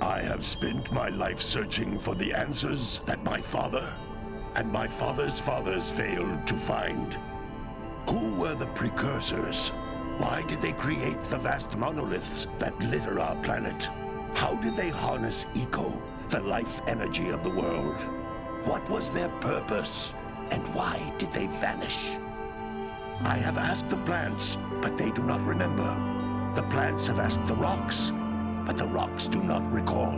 I have spent my life searching for the answers that my father and my father's fathers failed to find. Who were the precursors? Why did they create the vast monoliths that litter our planet? How did they harness eco, the life energy of the world? What was their purpose? And why did they vanish? I have asked the plants, but they do not remember. The plants have asked the rocks, but the rocks do not recall.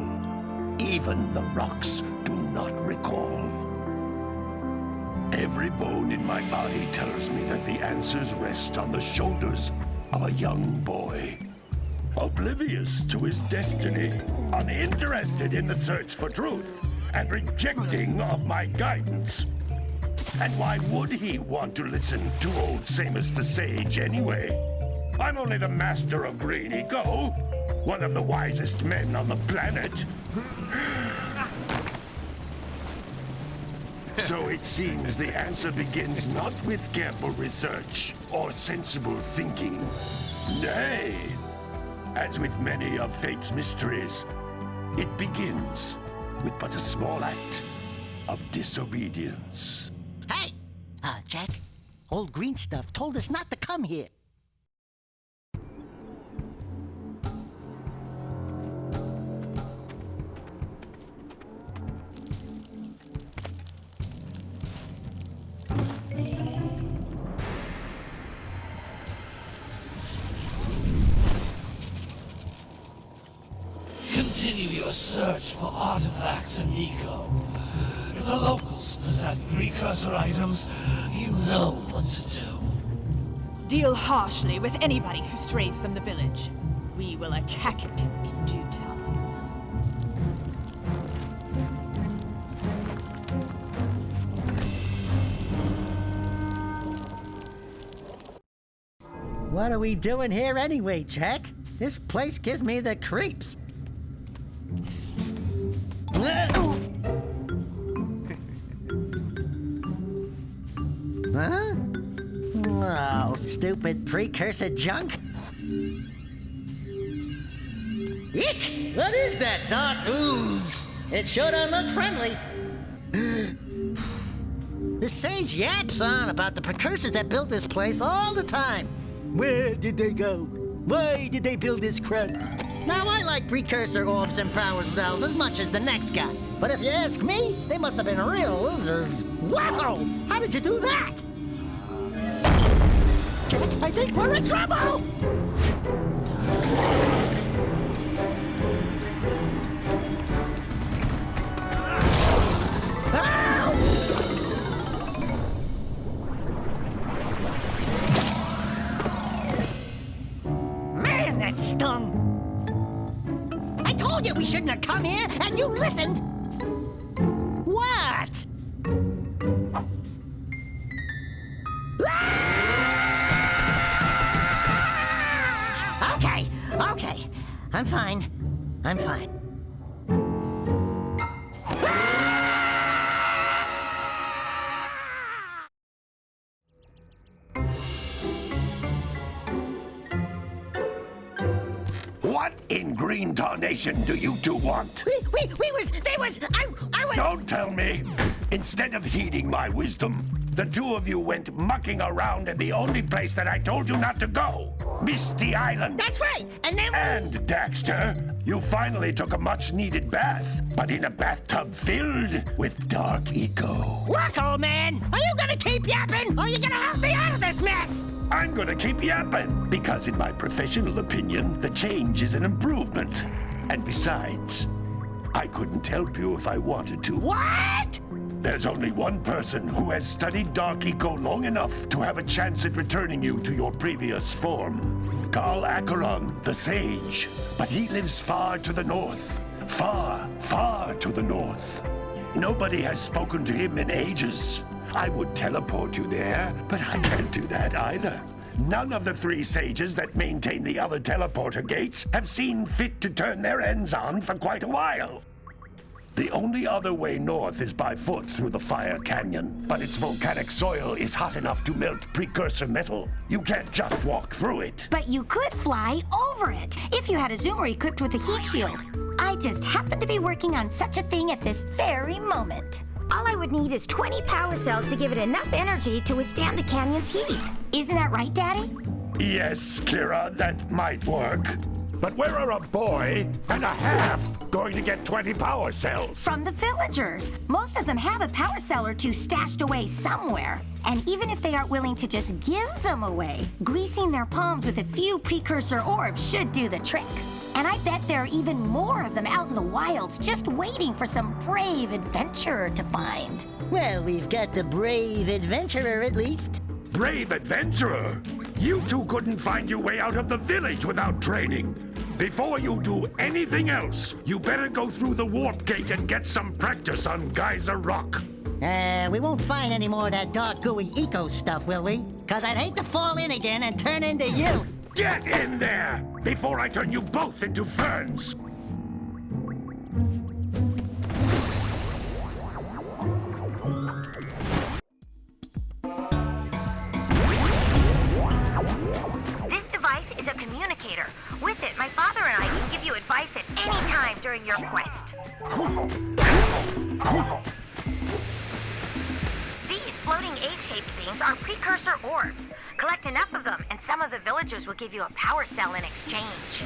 Even the rocks do not recall. Every bone in my body tells me that the answers rest on the shoulders of a young boy. Oblivious to his destiny, uninterested in the search for truth, and rejecting of my guidance. And why would he want to listen to old Samus the Sage anyway? I'm only the master of green eco, one of the wisest men on the planet. So it seems the answer begins not with careful research or sensible thinking. Nay, as with many of fate's mysteries, it begins with but a small act of disobedience. Hey! Jak, old green stuff told us not to come here. Continue your search for artifacts and eco. If the locals possess precursor items, you know what to do. Deal harshly with anybody who strays from the village. We will attack it in due time. What are we doing here anyway, Jak? This place gives me the creeps. Huh? Oh, stupid precursor junk. Eek! What is that dark ooze? It sure don't look friendly. The sage yaps on about the precursors that built this place all the time. Where did they go? Why did they build this crud? Now, I like precursor orbs and power cells as much as the next guy. But if you ask me, they must have been real losers. Wow! How did you do that? I think we're in trouble! Man, that stung! I told you we shouldn't have come here, and you listened! What? Okay. I'm fine. What in green tarnation do you two want? I was... Don't tell me! Instead of heeding my wisdom, the two of you went mucking around in the only place that I told you not to go, Misty Island. That's right, and then... And, Daxter, you finally took a much-needed bath, but in a bathtub filled with dark eco. Look, old man, are you gonna keep yapping, or are you gonna help me out of this mess? I'm gonna keep yapping, because in my professional opinion, the change is an improvement. And besides, I couldn't help you if I wanted to. What? There's only one person who has studied Dark Eco long enough to have a chance at returning you to your previous form. Carl Acheron, the Sage. But he lives far to the north. Far, far to the north. Nobody has spoken to him in ages. I would teleport you there, but I can't do that either. None of the three sages that maintain the other teleporter gates have seen fit to turn their ends on for quite a while. The only other way north is by foot through the Fire Canyon, but its volcanic soil is hot enough to melt precursor metal. You can't just walk through it. But you could fly over it, if you had a zoomer equipped with a heat shield. I just happen to be working on such a thing at this very moment. All I would need is 20 power cells to give it enough energy to withstand the canyon's heat. Isn't that right, Daddy? Yes, Kira, that might work. But where are a boy and a half going to get 20 power cells? From the villagers. Most of them have a power cell or two stashed away somewhere. And even if they aren't willing to just give them away, greasing their palms with a few precursor orbs should do the trick. And I bet there are even more of them out in the wilds just waiting for some brave adventurer to find. Well, we've got the brave adventurer at least. Brave adventurer? You two couldn't find your way out of the village without training. Before you do anything else, you better go through the warp gate and get some practice on Geyser Rock. We won't find any more of that dark gooey eco stuff, will we? 'Cause I'd hate to fall in again and turn into you. Get in there before I turn you both into ferns. This device is a communicator. With it, my father and I can give you advice at any time during your quest. These floating egg-shaped things are precursor orbs. Collect enough of them, and some of the villagers will give you a power cell in exchange.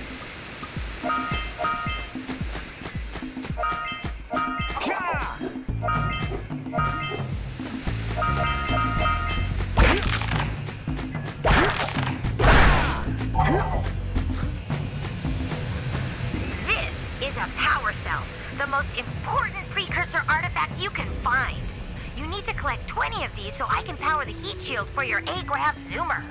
This is a power cell, the most important precursor artifact you can find. You need to collect 20 of these so I can power the heat shield for your A-Grav zoomer.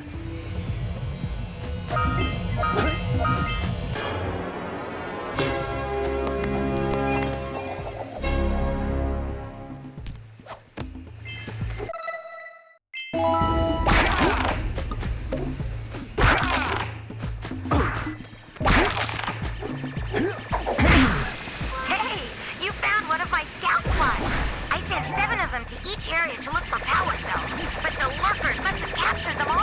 Hey, you found one of my scout flies. I sent 7 of them to each area to look for power cells, but the lurkers must have captured them all.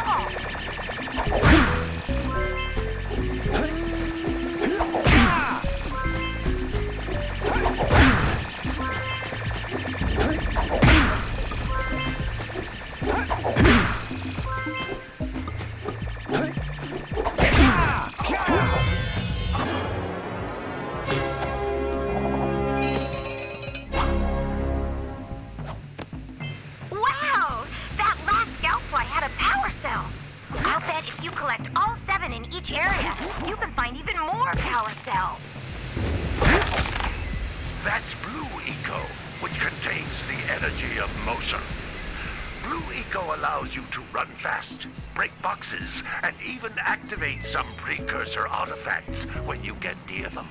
Wow! That last scout fly had a power cell. I'll bet if you collect all 7 in each area, you can find even more power cells. That's Blue Eco, which contains the energy of motion. Blue Eco allows you to run fast, break boxes, and even activate some precursor artifacts when you get near them.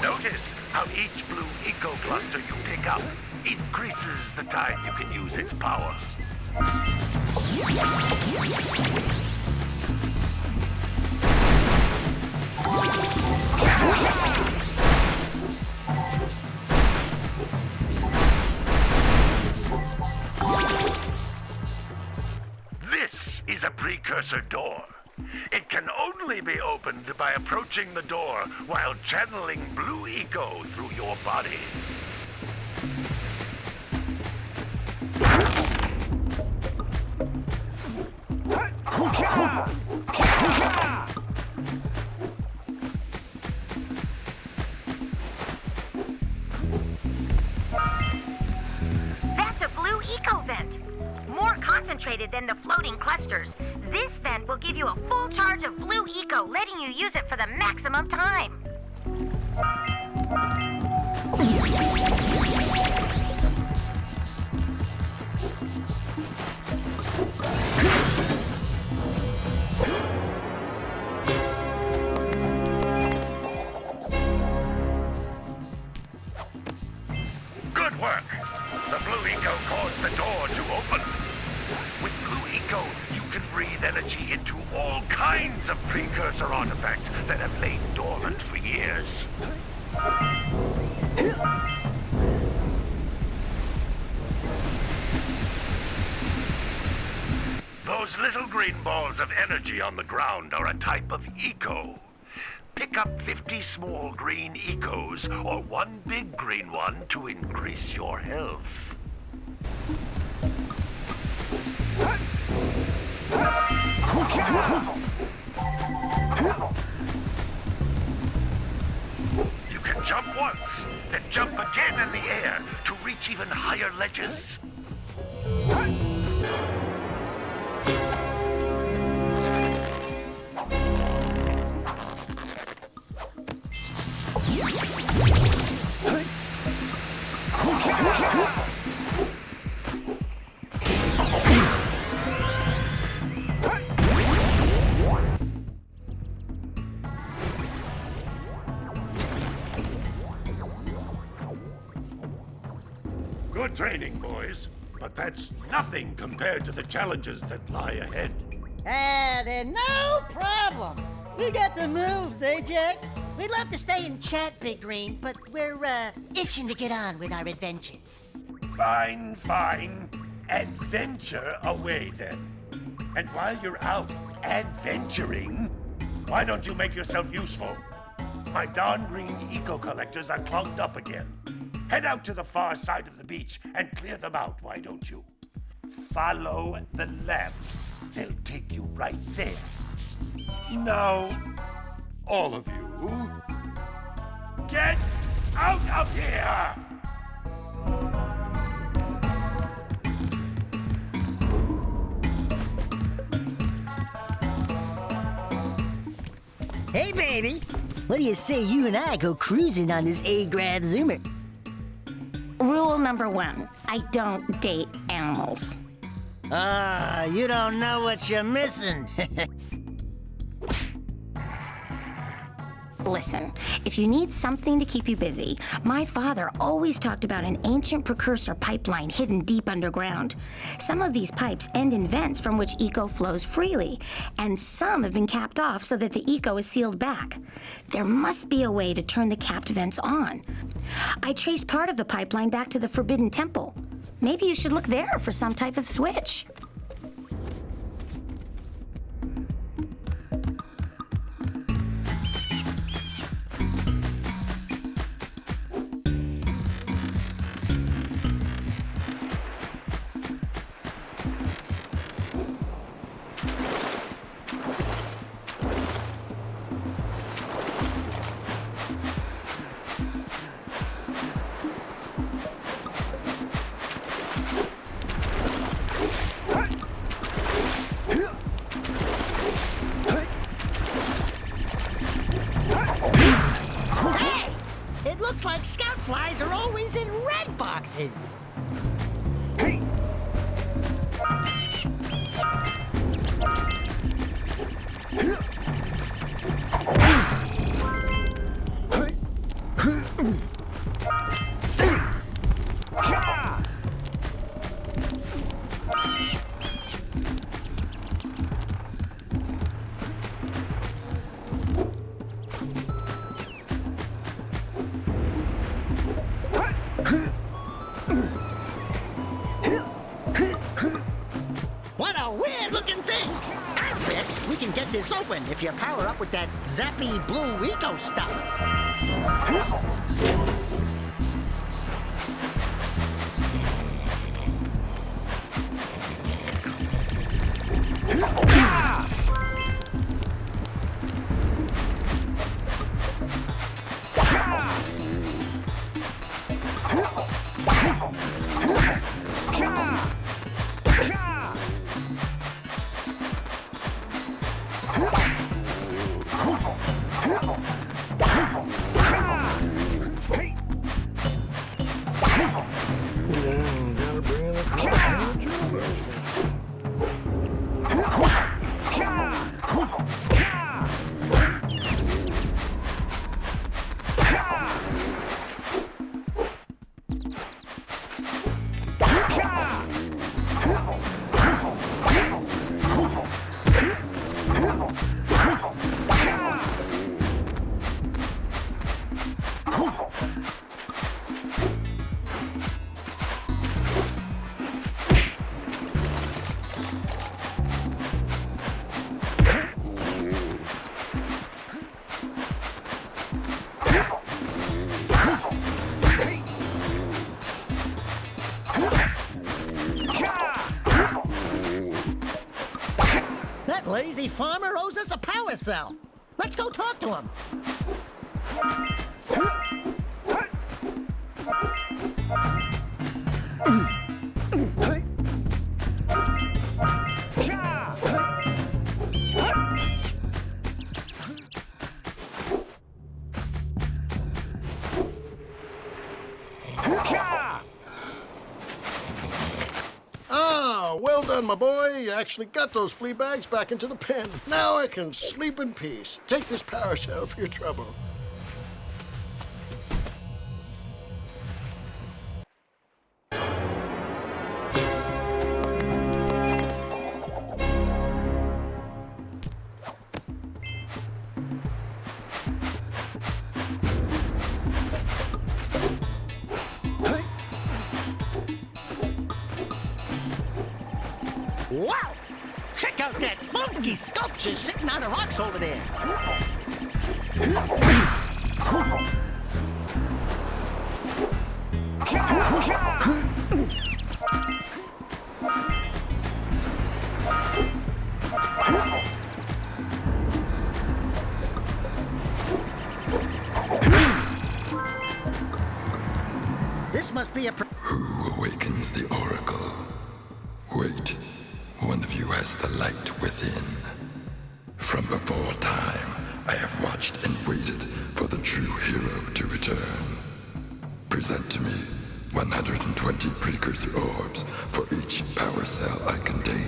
Notice how each Blue Eco cluster you pick up increases the time you can use its power. This is a precursor door. It can only be opened by approaching the door while channeling Blue Eco through your body. That's a Blue Eco vent. More concentrated than the floating clusters. This vent will give you a full charge of Blue Eco, letting you use it for the maximum time. Mines of precursor artifacts that have lain dormant for years. Those little green balls of energy on the ground are a type of eco. Pick up 50 small green ecos or one big green one to increase your health. You can jump once, then jump again in the air to reach even higher ledges. Good training, boys. But that's nothing compared to the challenges that lie ahead. Then no problem. We got the moves, eh, Jack? We'd love to stay and chat, Big Green, but we're, itching to get on with our adventures. Fine, fine. Adventure away, then. And while you're out adventuring, why don't you make yourself useful? My darn green eco-collectors are clogged up again. Head out to the far side of the beach and clear them out, why don't you? Follow the lamps. They'll take you right there. Now, all of you, get out of here! Hey, baby. What do you say you and I go cruising on this A-Grav Zoomer? Rule number 1, I don't date animals. You don't know what you're missing. Listen, if you need something to keep you busy, my father always talked about an ancient precursor pipeline hidden deep underground. Some of these pipes end in vents from which eco flows freely, and some have been capped off so that the eco is sealed back. There must be a way to turn the capped vents on. I traced part of the pipeline back to the Forbidden Temple. Maybe you should look there for some type of switch. Looks like scout flies are always in red boxes. Hey! What a weird-looking thing! I bet we can get this open if you power up with that zappy blue eco stuff. Hey! That lazy farmer owes us a power cell. Let's go talk to him. Ah, well done, my boy. You actually got those flea bags back into the pen. Now I can sleep in peace. Take this power cell for your trouble. Wow! Check out that funky sculpture sitting on the rocks over there. This must be a... Who awakens the oracle? Wait, one of you has the light within. From before time, I have watched and waited for the true hero to return. Present to me 120 precursor orbs for each power cell I contain.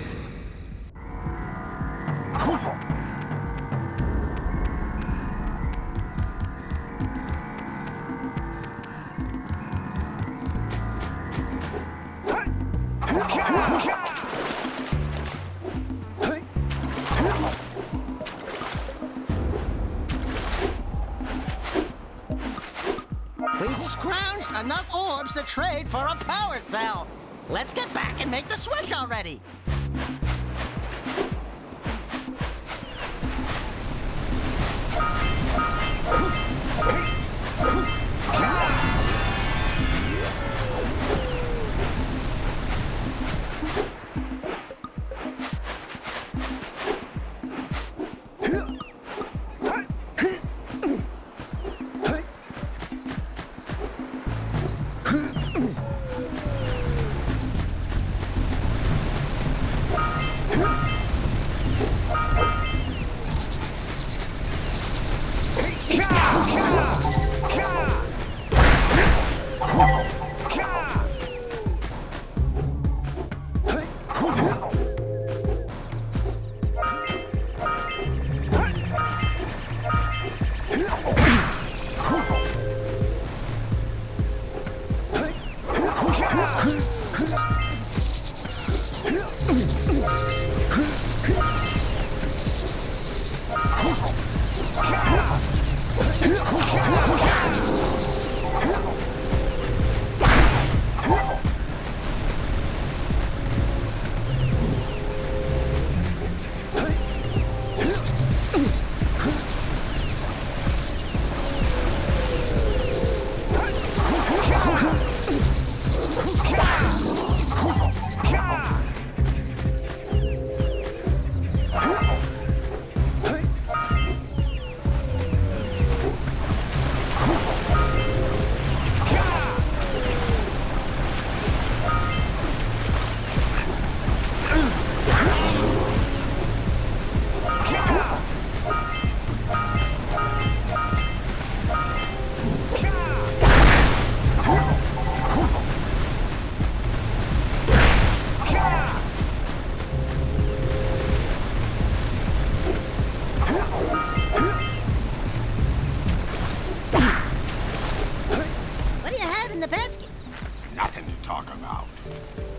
We scrounged enough orbs to trade for a power cell. Let's get back and make the switch already.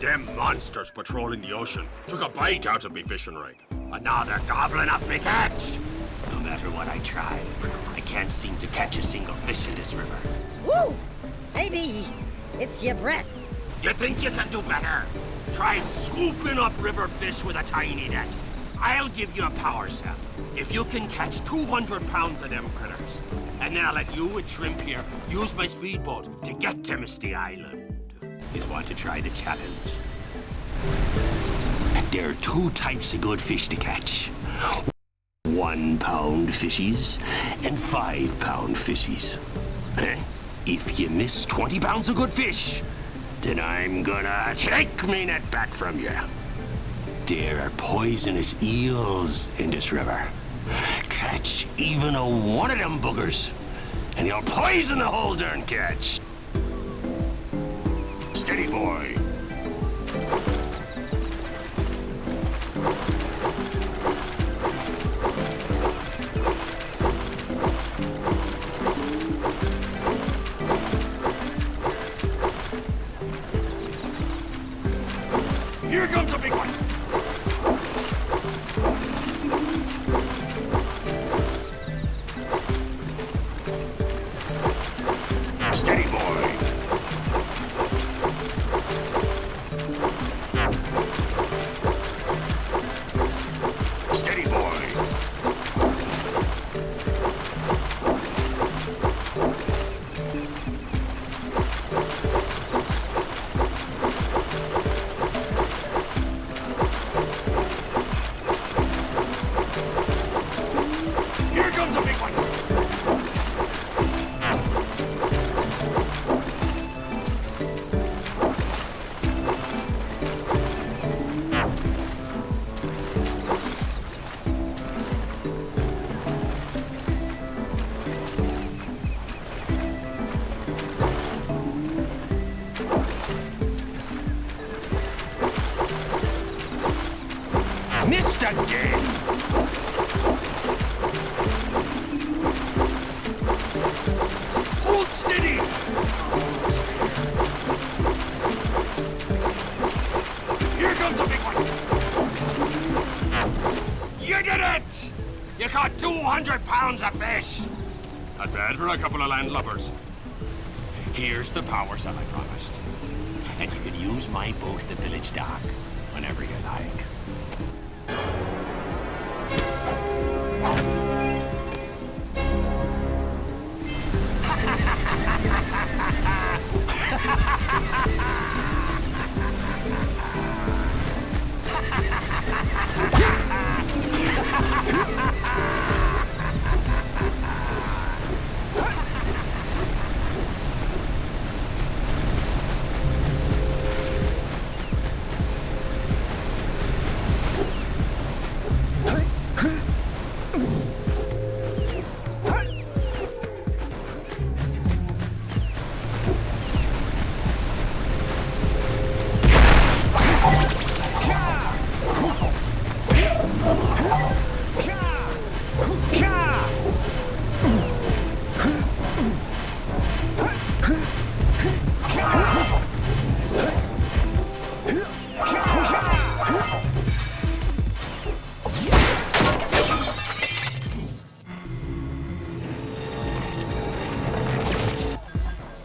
Them monsters patrolling the ocean took a bite out of me fishing rig. And now they're gobbling up me catch. No matter what I try, I can't seem to catch a single fish in this river. Woo! Maybe it's your breath. You think you can do better? Try scooping up river fish with a tiny net. I'll give you a power cell if you can catch 200 pounds of them critters. And then I'll let you and Shrimp here use my speedboat to get to Misty Island. Is want to try the challenge? There are two types of good fish to catch. 1 pound fishies and 5 pound fishies. If you miss 20 pounds of good fish, then I'm gonna take me net back from you. There are poisonous eels in this river. Catch even a one of them boogers, and you'll poison the whole darn catch. Steady, boy. Here comes a big one. Steady, boy. Steady, boy. Here comes a big one. Missed again. Hold steady. Here comes a big one. You did it! You caught 200 pounds of fish. Not bad for a couple of landlubbers. Here's the power cell I promised. And you can use my boat at the village dock whenever you like.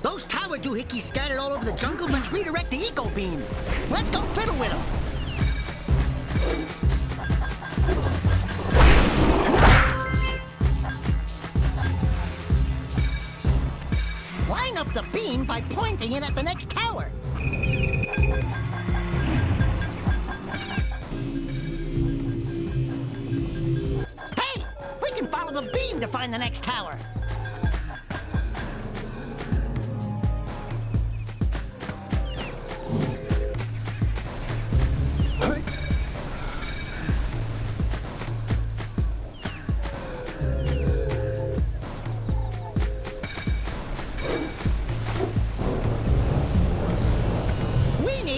Those tower doohickeys scattered all over the jungle must redirect the eco beam. Let's go fiddle with them. Line up the beam by pointing it at the next tower. Hey, we can follow the beam to find the next tower.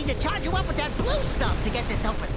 To charge you up with that blue stuff to get this open.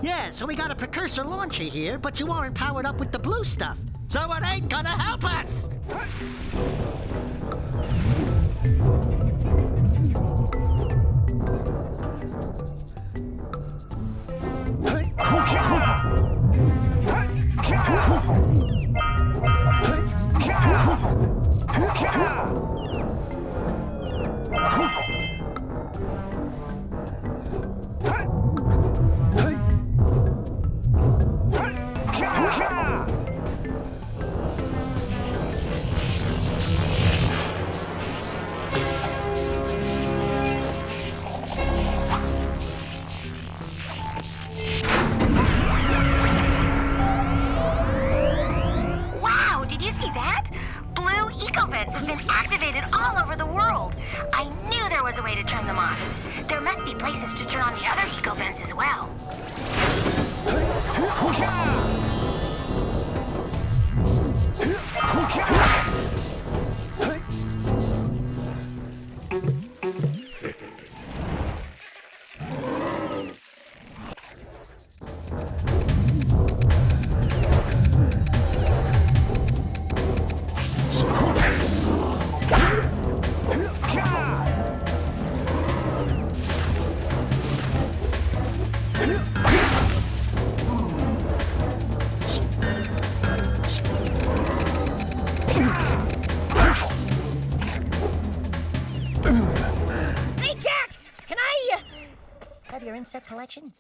Yeah, so we got a Precursor launcher here, but you aren't powered up with the blue stuff. So it ain't gonna help us! Have been activated all over the world. I knew there was a way to turn them on. There must be places to turn on the other eco vents as well. Hey, Jack! Can I, have your insect collection?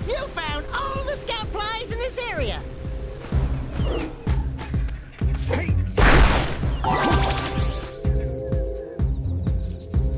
You found all the scout flies in this area!